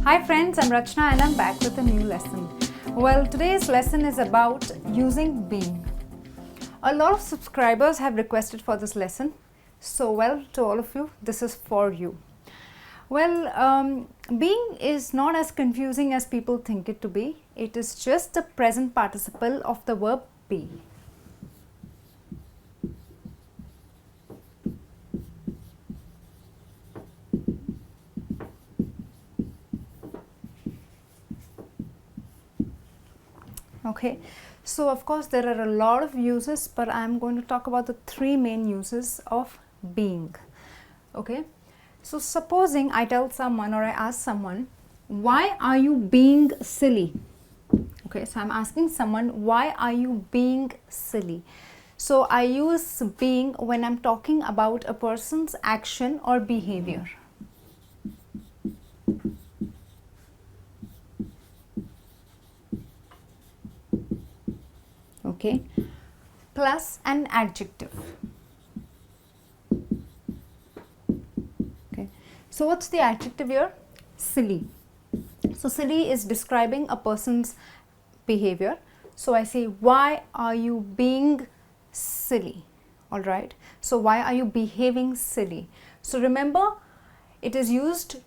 Hi friends, I'm Rachna and I'm back with a new lesson. Well, today's lesson is about using being. A lot of subscribers have requested for this lesson. So well, to all of you, this is for you. Well, being is not as confusing as people think it to be. It is just the present participle of the verb be. Okay, so of course there are a lot of uses, but I'm going to talk about the three main uses of being. Okay, so supposing I tell someone or I ask someone, why are you being silly? Okay, so I'm asking someone, why are you being silly? So I use being when I'm talking about a person's action or behavior. Okay, plus an adjective. Okay, so what's the adjective here? Silly. So silly is describing a person's behavior. So I say, why are you being silly? All right, so why are you behaving silly? So remember, it is used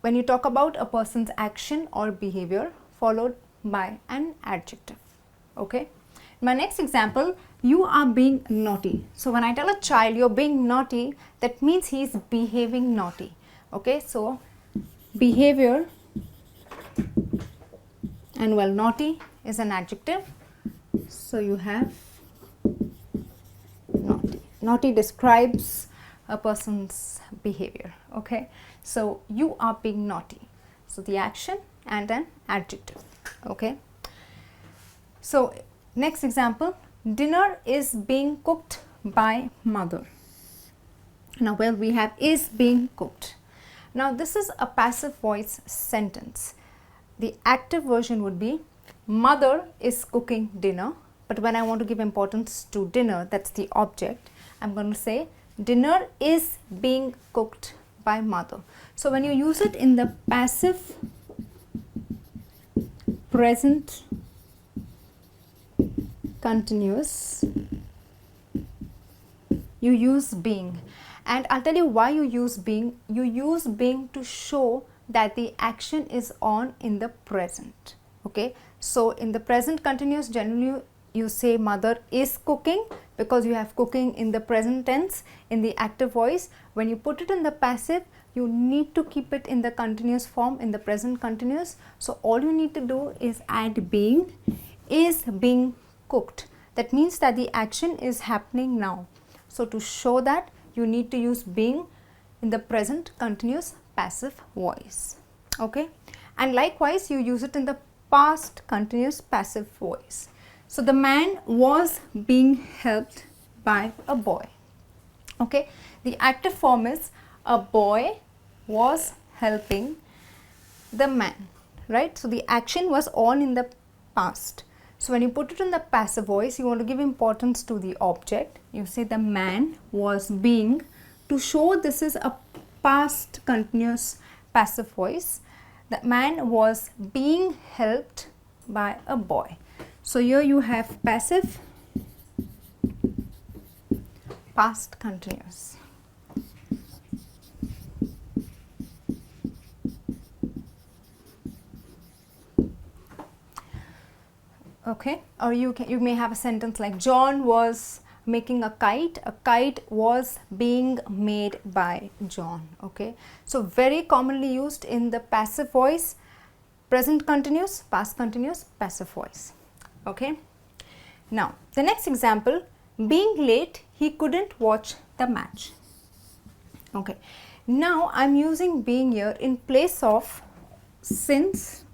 when you talk about a person's action or behavior followed by an adjective. Okay, my next example, you are being naughty. So when I tell a child you're being naughty, that means he is behaving naughty. Okay, so behavior, and well, naughty is an adjective. So you have naughty. Naughty describes a person's behavior. Okay, so you are being naughty. So the action and an adjective. Okay, so next example, dinner is being cooked by mother. Now, well, we have is being cooked. Now, this is a passive voice sentence. The active version would be, mother is cooking dinner. But when I want to give importance to dinner, that's the object, I'm going to say, dinner is being cooked by mother. So when you use it in the passive present continuous, you use being. And I'll tell you why you use being. You use being to show that the action is on in the present. Okay, so in the present continuous, generally you say mother is cooking because you have cooking in the present tense in the active voice. When you put it in the passive, you need to keep it in the continuous form in the present continuous. So all you need to do is add being, is being cooked. That means that the action is happening now. So to show that, you need to use being in the present continuous passive voice. Okay, and likewise you use it in the past continuous passive voice. So the man was being helped by a boy. Okay, the active form is a boy was helping the man, right? So the action was on in the past. So when you put it in the passive voice, you want to give importance to the object. You say the man was being, to show this is a past continuous passive voice. The man was being helped by a boy. So here you have passive, past continuous. Okay, or you may have a sentence like, John was making a kite was being made by John. Okay, so very commonly used in the passive voice, present continuous, past continuous, passive voice. Okay, now the next example, being late, he couldn't watch the match. Okay, now I'm using being here in place of since.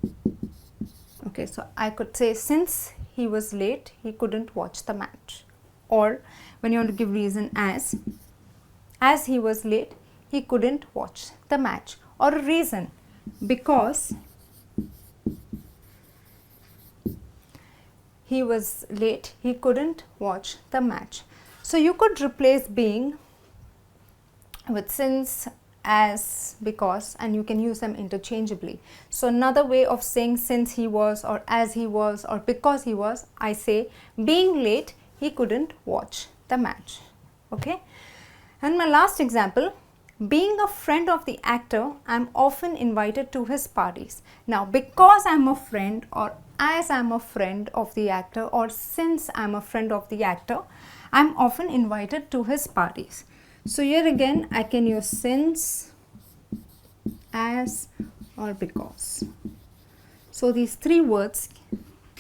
Okay, so I could say since he was late, he couldn't watch the match. Or when you want to give reason, as he was late, he couldn't watch the match. Or a reason, because he was late, he couldn't watch the match. So you could replace being with since as, because, and you can use them interchangeably. So another way of saying since he was, or as he was, or because he was, I say being late he couldn't watch the match. Okay. And my last example, being a friend of the actor, I'm often invited to his parties. Now because I'm a friend, or as I'm a friend of the actor, or since I'm a friend of the actor, I'm often invited to his parties. So here again I can use since, as, or because. So these three words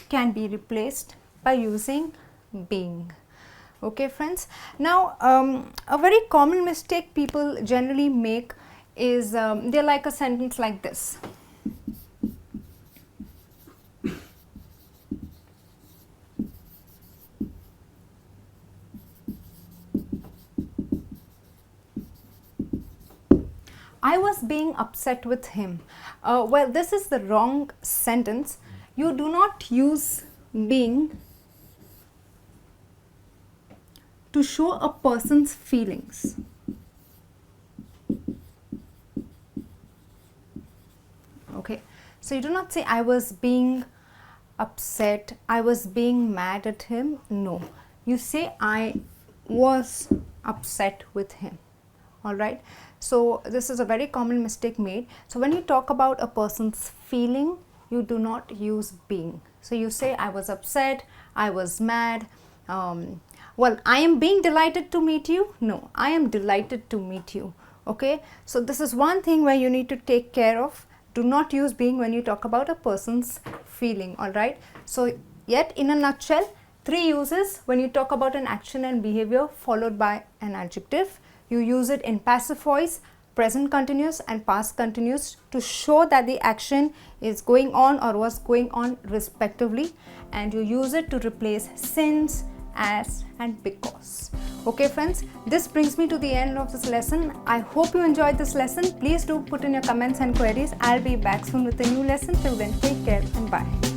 can be replaced by using being. Okay friends. Now a very common mistake people generally make is they like a sentence like this. I was being upset with him. Well, this is the wrong sentence. You do not use being to show a person's feelings. Okay, so you do not say I was being upset, I was being mad at him. No, you say I was upset with him. All right. So this is a very common mistake made. So when you talk about a person's feeling, you do not use being. So you say I was upset, I was mad. Well, I am being delighted to meet you. No, I am delighted to meet you. Okay. So this is one thing where you need to take care of. Do not use being when you talk about a person's feeling. All right. So yet in a nutshell, three uses when you talk about an action and behavior followed by an adjective. You use it in passive voice, present continuous and past continuous to show that the action is going on or was going on respectively, and you use it to replace since, as and because. Okay friends, this brings me to the end of this lesson. I hope you enjoyed this lesson. Please do put in your comments and queries. I'll be back soon with a new lesson. Till then, take care and bye.